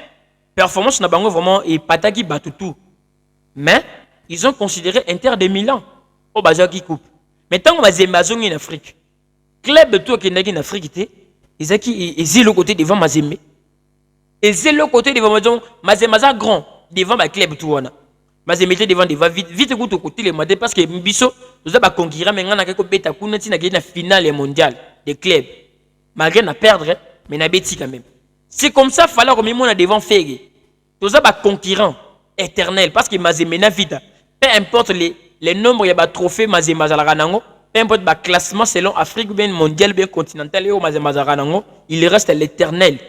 performance n'a pas vraiment et Pataki Batutu. Mais ils ont considéré Inter de Milan au Bazar qui coupe. Maintenant, on va dire Mazong en Afrique. Club de tout qui n'est en Afrique, ils ont le côté devant Mazembe. Ils ont le côté devant Mazong, Mazembe grand devant ma club tout. Mazembe était devant vite au côté les matins parce que Mbiso nous a conquis mais on a quelque bêta Kounati n'a gagné la finale mondiale des clubs. Malgré n'a perdre. Mais n'a bêti quand même. C'est comme ça, il fallait que nous devant faire. Tout ça, concurrent éternel. Parce que Mazembe n'a vite. Peu importe les nombres, il y a des trophées Mazembe Zalango. Peu importe le classement selon Afrique, bien mondial, bien continental, Mazembe Zalango, il reste l'éternel.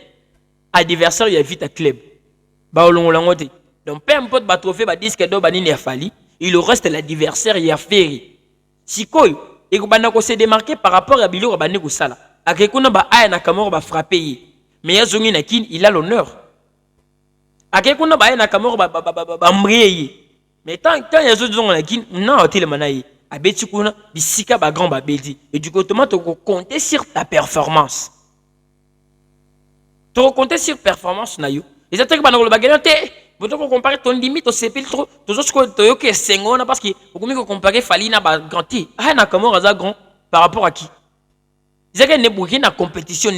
Adversaire, il y a vite un club. Donc peu importe le trophée, le disque d'or, il reste l'adversaire, il y a fait. Si quoi, il se démarquer par rapport à Bilo Rabane Goussala. Akekuna ba aya Nakamura ba frapper mais yazongi na kin il a l'honneur akekuna ba aya Nakamura ba mbriye mais tant yazongi na kin na hôtel manayi abeti kuna bisika ba grand ba bedi et du coup tu compter sur ta performance tu compter sur performance na yo les attaques ba na ba gagner vous devez comparer ton limite au CP trop toujours ce que tu que sengona parce que vous pouvez comparer Falina ba granti aya Nakamura za grand par rapport à qui. C'est qu'il n'y a compétition.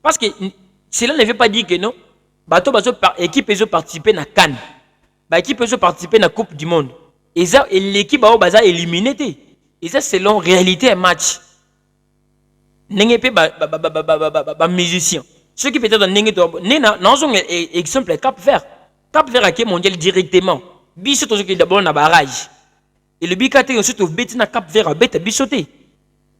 Parce que cela ne veut pas dire que non. L'équipe peut participer à Cannes. L'équipe peut participer à la Coupe du Monde. Et ça, l'équipe a éliminé. Et ça, selon réalité un match. N'est pas musicien. Ceux qui peut-être dans exemple Cap Vert. Cap Vert a mondial directement. Bissot qui d'abord na barrage. Et le Bikate ensuite au bête na Cap Vert a bête bissoté.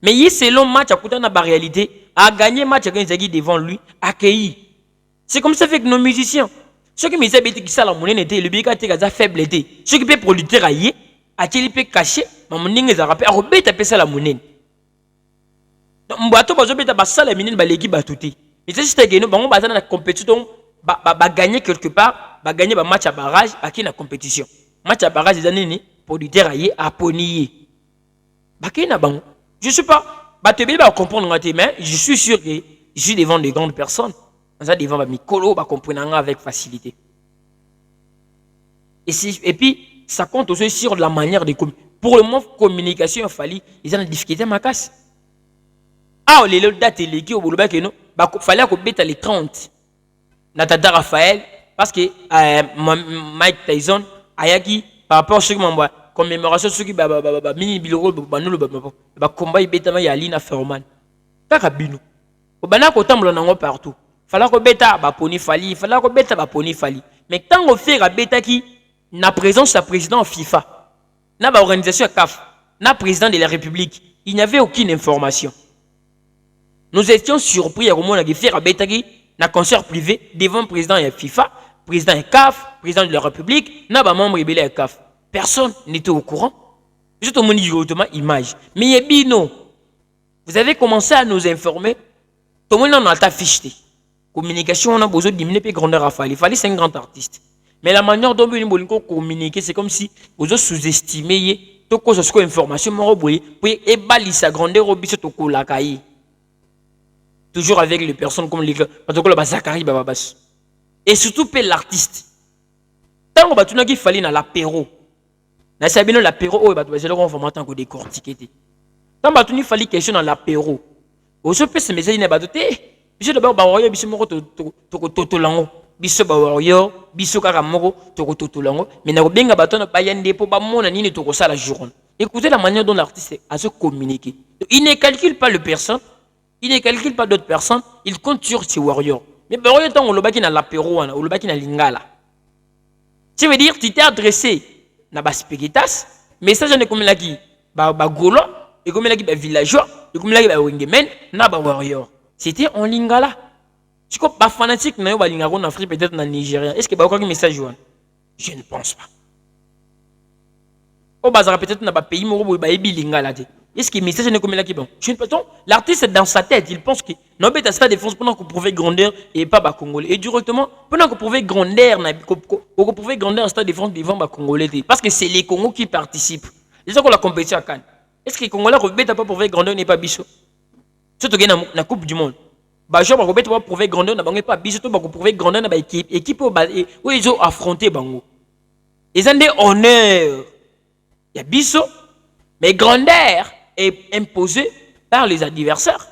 Mais il selon match à côté na réalité a gagné match avec Zagui devant lui accueilli. C'est comme ça avec nos musiciens. Ceux qui me disaient que ça la monnaie était le Bikate a faible était. Ceux qui peuvent produire ailleurs a qui peut cacher mais mon ningue a rappelé a bête à ça la monnaie. Mbato bazo bête à ça la mine ba l'équipe a touté. Mais c'est que nous on va dans la compétition ba gagner quelque part, ba gagner ba match à barrage à qui na compétition. Match à barrage des années pour du terrailler à ponier. Ba qui na bango. Je sais pas, ba te ba comprendre mais je suis sûr que je suis devant de grandes personnes. Ça devant ba mikolo ba comprendre avec facilité. Et puis ça compte aussi sur la manière de communiquer. Pour le moment communication il fallait ils ont une difficulté ma casse. Ah les dates les qui au boulot que non, ba fallait qu'on bête les 30. Natata Raphaël parce que Mike Tyson ayaki par rapport à ce que m'envoie commémoration ce qui mini biloro ba combat ibetama ya Lina Ferman kaka bino obana ko tambola nango partout fallait ko beta ba poni fali fallait ko beta ba poni fali mais tant on fait beta qui na présence la président FIFA na ba organisation CAF na président de la République il n'y avait aucune information. Nous étions surpris à comment on a fait beta qui na concert privé devant le président de la FIFA, président de CAF, président de la République, n'a pas membre de la CAF. Personne n'était au courant. Juste au monde directement image. Mais il y a bino. Vous avez commencé à nous informer. Tout le monde a fiché. Communication, on a besoin de diminuer puis grandeur à faire. Il fallait 5 grands artistes. Mais la manière dont vous communiquer, c'est comme si vous sous-estimez tout ce que information pour ébalir sa grandeur au biseau au la cahier. Toujours avec les personnes comme les Zakari Bababas. Et surtout l'artiste. Tant que tu fallait dans l'apéro. Dans Sabino l'apéro, c'est là qu'on va maintenant que décortiquer. Tant que tu fallait question dans l'apéro. Aussi peu ce message n'est pas doté. Biso d'abord bawarrior biso moko to totolango. Biso bawarrior, biso karamoko to totolango. Mais na benga bato na bayande po ba mona nini to ko sala journée. Écoutez la manière dont l'artiste a se communiquer. Il ne calcule pas le personne. Il ne calcule pas d'autres personnes, il compte sur ses warriors. Mais warrior tant on le baki na l'apéro, on le baki na lingala. Ça veut dire tu t'es adressé na bas spégitas, mais ça je ne comme là qui ba golo et comme là qui ba villageois, et comme là qui ba wingemen na ba warrior. C'était en lingala. Tu comprends pas fanatique na yo ba lingala en Afrique peut-être na Nigeria. Est-ce que ba quoi message joine? Je ne pense pas. Au bazar peut-être na ba pays moko ba ebi lingala te. Est-ce que le message n'est comme là qui bon? L'artiste est dans sa tête, il pense que non mais à sa défense pendant qu'on pouvait grandeur et pas bas congolais. Et directement pendant qu'on pouvait grandeur, qu'on pouvait grandeur à sa défense devant bas congolais. Parce que c'est les Congos qui participent. Les gens qui ont la compétition à Cannes. Est-ce que les Congolais ne pas pouvoir grandeur n'est pas bichot? Surtout que dans la Coupe du Monde. Bah je vais pas pouvoir grandeur n'a pas bichot, bah pouvoir grandeur n'a équipe où ils ont affronté bango. Ils ont des honneurs. Il y a bichot, mais grandeur est imposé par les adversaires.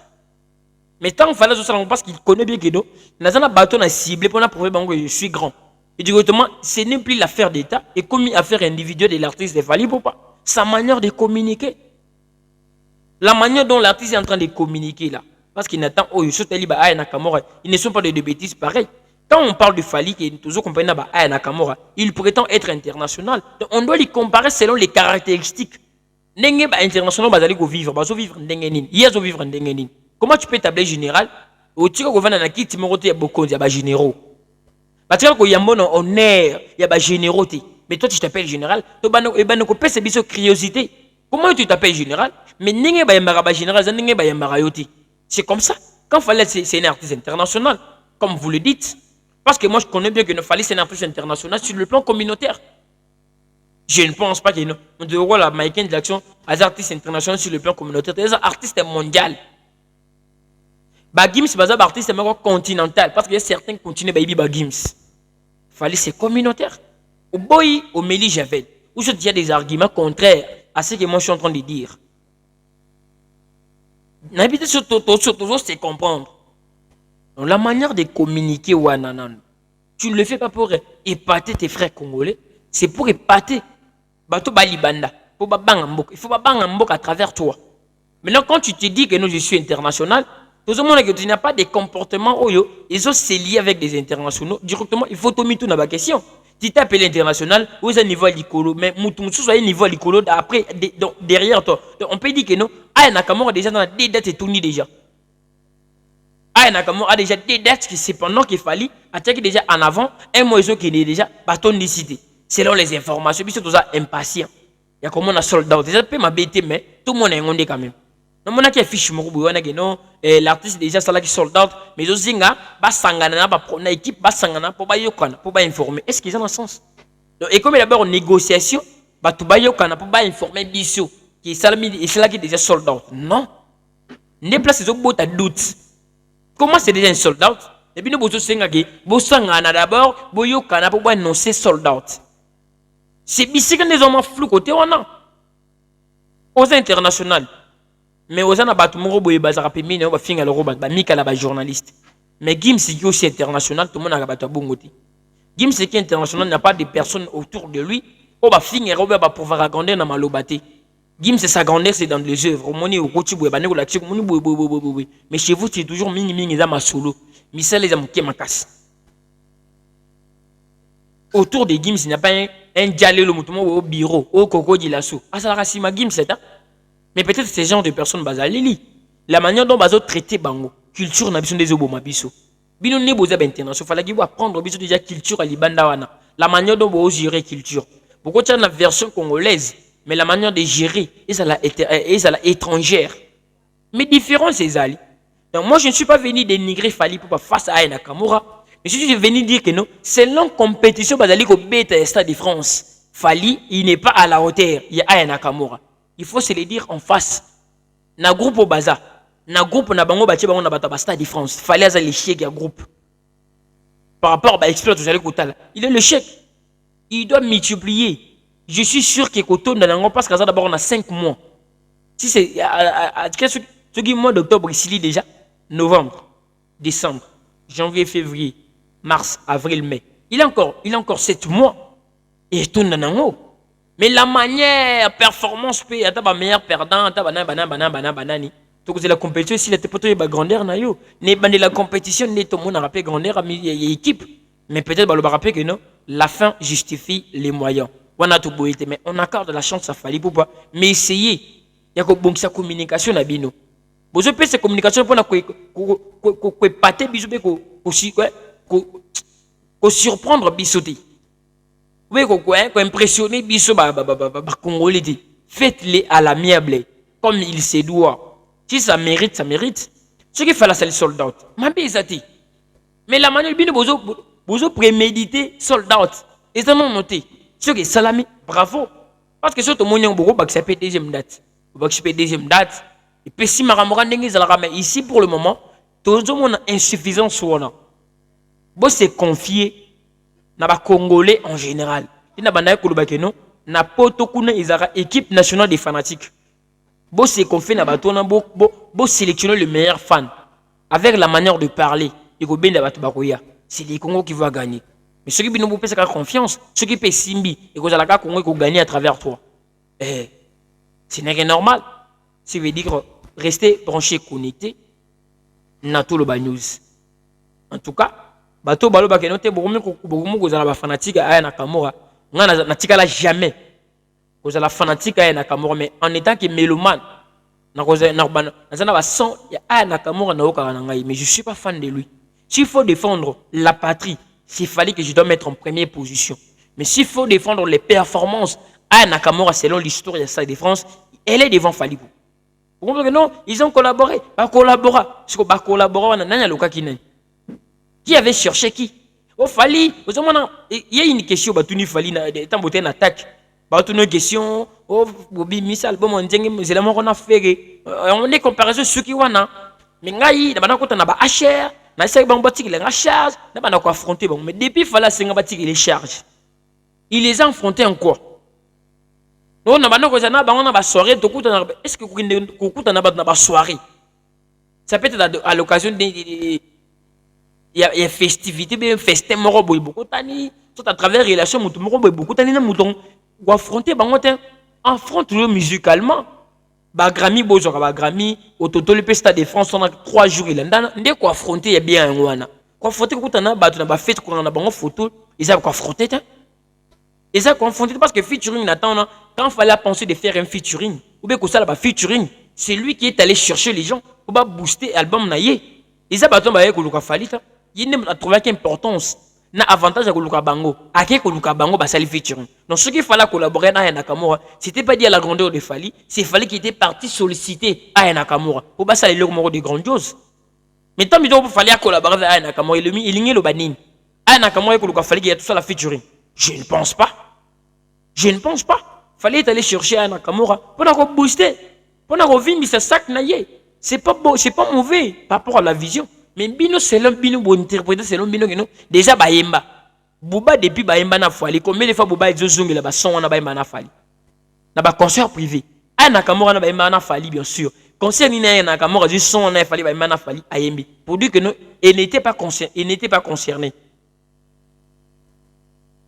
Mais tant qu'il fallait parce qu'il connaît bien que nous, nous avons un bâton à cibler pour prouver que je suis grand. Et directement, ce n'est plus l'affaire d'État et comme l'affaire individuelle de l'artiste de Fali Poupa. Sa manière de communiquer. La manière dont l'artiste est en train de communiquer là. Parce qu'il n'attend oh, ils ne sont pas de bêtises pareilles. Quand on parle de Fali, qui est toujours compagnie à Nakamura, il prétend être international. Donc on doit les comparer selon les caractéristiques. Nenge ba international bazali ko vivre ndenge nini yezo vivre ndenge nini. Comment tu peux t'appeler général au tika ko vana na kiti morote ya bokonzi ya ba généraux ba tika ko yambono honneur ya ba généraux te mais toi tu t'appelles général to bano e bano ko pese biso curiosité comment tu t'appelles général mais nenge ba yambara ba général za nenge ba yambara yoti c'est comme ça quand fallait c'est un artiste international comme vous le dites parce que moi je connais bien que ne fallait c'est un artiste international sur le plan communautaire. Je ne pense pas que nous devons la américaine de l'action aux artistes internationaux sur le plan communautaire. C'est un artiste mondial. Bagims, c'est un artiste continental. Parce qu'il y a certains continents qui Bagims. Il fallait c'est communautaire. Au boy, au Méli Javel, où je dis des arguments contraires à ce que moi je suis en train de dire. N'habitez surtout, c'est comprendre. Donc, la manière de communiquer, tu ne le fais pas pour épater tes frères congolais, c'est pour épater bato balibanda pour babanga mboka, il faut babanga mboka à travers toi. Maintenant quand tu te dis que non je suis international, tout le monde que tu n'as pas des comportements oyo, ils ont se liés avec des internationaux directement, il faut tomber tout dans la question. Tu t'appelles international, où est un niveau à l'icolo, mais moutou soit un niveau à l'icolo après derrière toi. Donc, on peut dire que non, Aya Nakamura déjà dans des dates et tourné déjà. Aya Nakamura a déjà des dates qui c'est pendant qu'il fallait attaquer déjà en avant un mois qui est déjà bâton de cité. Selon les informations, puis c'est tout ça impatient. Il y a comme on a soldat, déjà peut m'embêter mais tout le monde est engondé quand même. Non mon qui affiche mon groupe, non l'artiste déjà ça là qui soldat, mais aussi nga ba sangana ba na équipe ba sangana pour ba yokana pour ba informer. Est-ce qu'ils ont un sens? Donc et comme d'abord négociation, ba tout ba yokana pour ba informer biso qui salami et c'est là qui déjà soldat. Non. Ne place au bout à doute. Comment c'est déjà un soldat? Et puis nous bosso senga ki bo sangana d'abord, bo yokana pour ba annoncer soldat. C'est bicycle des hommes flou côté on a. Aux internationales. Mais aux ana batu moko boye bazara pe mine ba finga le robot ba mika ba journaliste. Mais Gims c'est aussi international, tout le monde a batu bongoti. Gims c'est qui international n'a pas de personnes autour de lui. O ba finga robot ba pouvoir agrandir na malobate. Gims c'est sa grandeur c'est dans les œuvres. Moni au koti boye ba ne la tchik moni boye. Mais chez vous c'est toujours mingi za ma solo. Misel les amuke makas. Autour de Gims il n'y a pas un dialé le mouton au bureau, au coco dilasso. Ah ça la rasima Gims c'est ça. Mais peut-être ces gens de personnes basalili. La manière dont bazo traiter bango, culture na biso des oboma biso. Bino ne boza international, fallait qu'il apprendre biso déjà culture à libanda wana. La manière dont vous gérer culture. Pourquoi tu as la version congolaise, mais la manière de gérer et ça la étrangère. Mais différent c'est ali. Donc moi je ne suis pas venu dénigrer Fally Ipupa face à Aya Nakamura. Mais je suis venu dire que non, selon compétition basali ko beta Stade de France. Fally, il n'est pas à la hauteur, il y a Aya Nakamura. Il faut se le dire en face. Na groupe au bazar. Na groupe na bango batie bango na bata Stade de France. Fallait à l'échec à groupe. Par rapport à l'exploit tout ça il est l'échec. Il doit multiplier. Je suis sûr que Koto dans l'angon parce que ça d'abord on a 5 mois. Si c'est ce qui mois d'octobre ici déjà novembre, décembre, janvier, février, mars, avril, mai. Il a encore 7 mois. Et il tourne dans l'angon. Mais la manière, performance, il y a un meilleur perdant, il y a donc la compétition, si la grandeur, la compétition, tout le monde a rappelé grandeur à l'équipe. Mais peut-être le rappeler que non, la fin justifie les moyens. On a tout beau été, mais on accorde la chance à Fally Ipupa. Mais essayez, il y a que sa communication à bino. Vous avez cette communication pour que pâté bisou ko surprendre bisouti. Oui, quoi impressionner biso congolais. Faites-les à l'amiable, comme il se doit. Si ça mérite, ça mérite. Ce qu'il fait là, c'est le soldat. Mais la manière bien vous préméditer soldat. Et ça non noté. Ce qui est salami, bravo. Parce que surtout mon beaucoup accepter deuxième date. Vous accepter deuxième date. Et puis si maramora n'engage la rame ici pour le moment, tout le monde a insuffisance sur là. Vous se confier. Na ba Congolais en général. Il n'a pas de na poto kuna izara équipe nationale des fanatiques. Bo se confie na bato na bo sélectionner le meilleur fan avec la manière de parler. Il go bien bato bakoya. C'est les Congo qui vont gagner. Mais ceux qui n'ont pas confiance, ceux qui paient Simbi et que la Congo qui gagner à travers toi. Ce n'est pas normal. Ça veut dire rester branché connecté na tout le news. En tout cas, bato balo bakenote bokumu kozala ba fanatique Aya Nakamura ngana na tikala jamais kozala fanatique Aya Nakamura mais en étant que mélomane na kozala na ba son ya Aya Nakamura na okara na ngai mais je suis pas fan de lui. S'il faut défendre la patrie, s'il fallait que je dois mettre en première position. Mais s'il faut défendre les performances Aya Nakamura selon l'histoire de Stade de France, elle est devant Fally Ipupa. Vous comprenez que non, ils ont collaboré, pas collaboré. Parce que ba collaborer na nanya loka kinene. Qui avait cherché qui? Oh, Fally, il y a une question, Batuni Fally, tant que une attaque. Batuni une question, oh, Bobi, Miss Album, on dit, c'est la mort qu'on a fait. On est comparaison sur qui on a. Mais ngaï, d'abord, quand on a HR, on a essayé de bâtir les charges, on a affronté. Mais depuis Fally, c'est bâtir les charges. Il les a affrontés en quoi? On a une soirée, est-ce que vous avez une soirée? Ça peut être à l'occasion des. Il y a festivité, bien festin, moro boy beaucoup tani, soit à travers relation mutu moko beaucoup tanina mouton ou affronter bango te affronte le musicalement ba Grammy bozo ba Grammy au total le Stade de France on a 3 jours il ndana ndé ko affronter ya bien ngwana ko affronter ko tana ba na ba fête ko na bango photo ils ont ko affronter te ils ont confronté parce que featuring n'attend quand il fallait penser de faire un featuring ou bien que ça là featuring c'est lui qui est allé chercher les gens pour ba booster album naie ils ont battu ba ko luka falita il n'a trouvé qu'importance na avantage à koluka bango ake koluka bango ba sali featuring donc ce qu'il fallait collaborer na Nakamura c'était pas dit à la grandeur de Fally c'est Fally qui était parti solliciter à Nakamura pour ba sali le moro de grandiose mais tant qu'il fallait collaborer avec Nakamura il est le banine à Nakamura koluka Fally qui a tout ça la featuring je ne pense pas fallait aller chercher à Nakamura pour la booster pour la revivre ce sac naie c'est pas beau c'est pas mauvais par rapport à la vision. Mais bino selon bino bon interpréter selon bino que déjà bayemba buba depuis bayemba na Fally combien de fois buba ezozongi la ba son na bayemba na Fally na ba concert privé a Nakamura na bayemba na Fally bien sûr concert ni na Nakamura du son na Fally bayemba na Fally ayembi pour dire que non il n'était pas concerné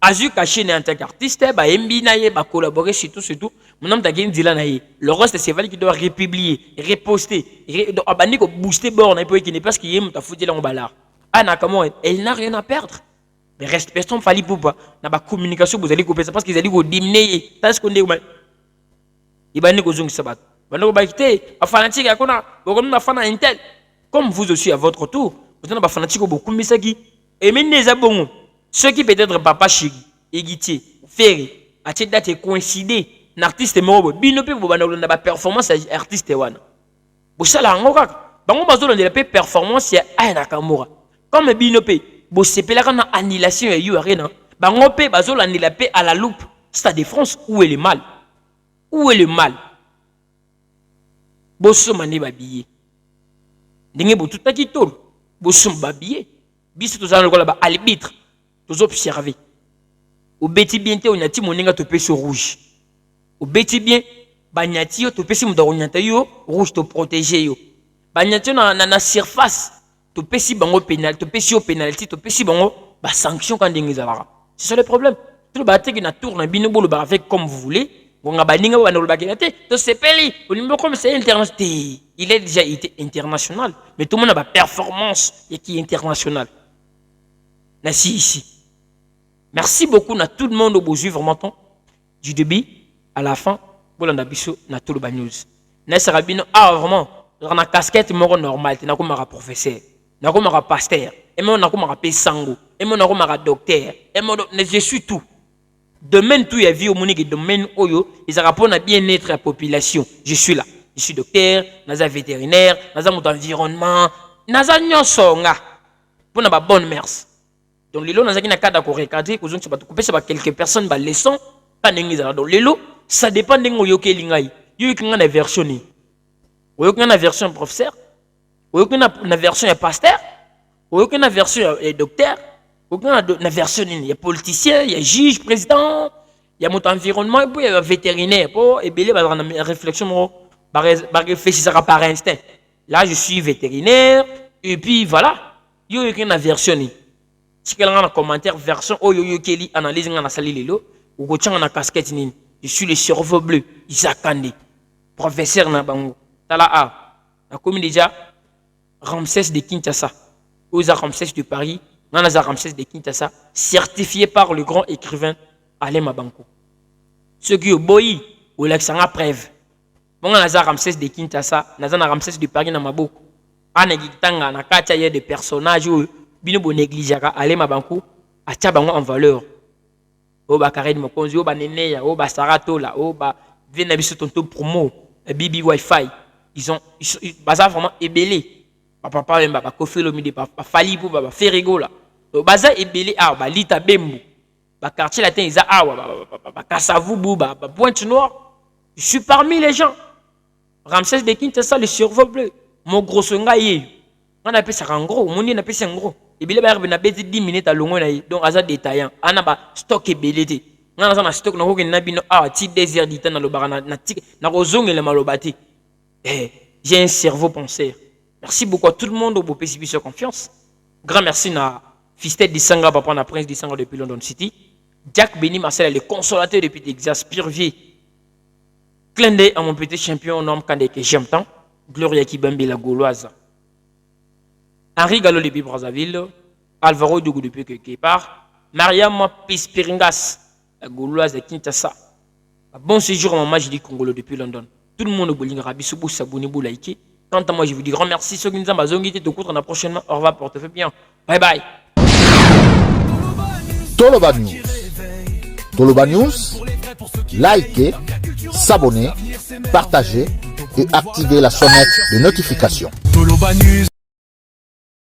Azu caché en tant qu'artiste bayembi na ye ba collaborer surtout mon homme tagin dila na ye le reste c'est Fally qui doit republier reposter donc abandi ko booster bord na qui n'est pas ce qui est muta fouti la balar a Nakamura elle n'a rien à perdre mais respectons Fally Ipupa na ba communication vous allez couper ça parce qu'ils allaient go diminuer parce qu'on est ibani ko zungi sabat bando ba kité a fanatique akona bokom na fana intel comme vous aussi à votre tour vous avez ba fanatique beaucoup misaki et même les abongo ceux qui peut-être papa Chigi, Egitier, Ferry, a cette date coïncidé, l'artiste moro, binope pour la performance artiste wana. Pour ça la ngoka, bango bazo dans la performance ya Nakamura. Comme binope, bo sepela kana annulation ya yu arena, bango pe bazo la paix à la loupe. Stade de France où est le mal? Où est le mal? Bosso mane babiye. Ndenge bo tout akitol, bosso babiye. Biso to zana ko ba arbitre. Tous observer. Au bêti bien te onyati moninga to peso rouge. Au bêti bien banyati yo to pesi muda onyata yo rouge to protéger yo. Banyati na surface to pesi bango pénal, to pesi yo penalty, to pesi bango ba sanction quand ndenge zalaka. C'est ça le problème. Tout le baté qui na tour na bino bolo ba avec comme vous voulez. Bonga baninga ba no ba kenate to sepeli. Au niveau comme c'est international. Il a déjà été international, mais tout le monde a ba performance et qui est international. Merci ici. Merci beaucoup à tout le monde au beau juif vraiment du début à la fin pour la nabiso na tout le news. Nessa rabino vraiment dans la casquette moro normal, tu n'as comme un professeur, n'as comme un pasteur, et moi n'as comme un sango, et moi n'as comme un docteur, et moi je suis tout. Domaine tout est vie au monique domaine oyo, ils répondent à bien-être à la population. Je suis là. Je suis docteur, naza vétérinaire, naza mon environnement, naza nyonsonga pour na ba bonne mers. Donc les lots dans un cadre pour recadrer que je couper ça quelques personnes ba leçon pas n'engagera donc les lots ça dépend de ngo yoke lingai yo qui na version ni yo qui na version professeur yo qui na version ya pasteur yo qui na version ya docteur yo qui na version ni ya politicien ya juge président ya mon environnement et puis ya vétérinaire pour ébélé ba na réflexion ba réfléchir par instinct là je suis vétérinaire et puis voilà yo qui na version ni si quelqu'un a un commentaire version oyo keli analyse ngana sali lelo ou ko tchanga na casquette nini je suis le cerveau bleu Isaac Kandé professeur na bango tala a na commis déjà Ramsès de Kinshasa aux Ramsès de Paris ngana za Ramsès de Kinshasa certifié par le grand écrivain Alain Mabanko ce qui boyi ou l'exanga preuve bon ngana za Ramsès de Kinshasa na za na Ramsès de Paris na maboko ana gitanga na katia ye de personnages bino bo négligeaka Alain Mabanko atia bango en valeur o ba Karine Mokonzi o ba Neneya o ba Saratola o ba vena biso tonto promo bibi wifi ils baza vraiment ébélé papa même ba Kofi Olomide ba Fally Ipupa ba Ferrigo là baza ébélé ah ba Lita Bembo ba quartier latin ils a ah ba Kasavubu ba Pointe Noire je suis parmi les gens Ramsès de Kinshasa le cerveau bleu mon gros songaye on appelle ça en gros mon on appelle ça en gros et bien là ben a 10 minutes à longueur donc azar détaillant on a ba stock ébélé on a stock na ko na bino ah ti désert dit na lo barana na rozongela malobati j'ai un cerveau penseur merci beaucoup à tout le monde au beau PCB sur confiance grand merci na Fistet Dissanga, papa, na Prince Dissanga depuis London City. Jack Benny Marcel, le consolateur depuis Texas, Purvier. Clin d'œil à mon petit champion, Norm Kande, que j'aime tant. Gloria Kibambi, la Gauloise. Henri Gallo depuis Brazzaville. Alvaro Dougou depuis Kekepar. Mariam Pispiringas, la Gauloise de Kinshasa. Bon séjour à mon match du Congolo depuis London. Tout le monde au bowling, Rabi Soubou, Sabouni Boulaïki. Quant à moi, je vous dis grand merci. Ceux qui nous ont bazongité de coudre prochainement. Au revoir, portefeuille bien. Bye bye. Toloba News. Toloba News, likez, s'abonner, partagez et activez la sonnette de notification. Toloba News.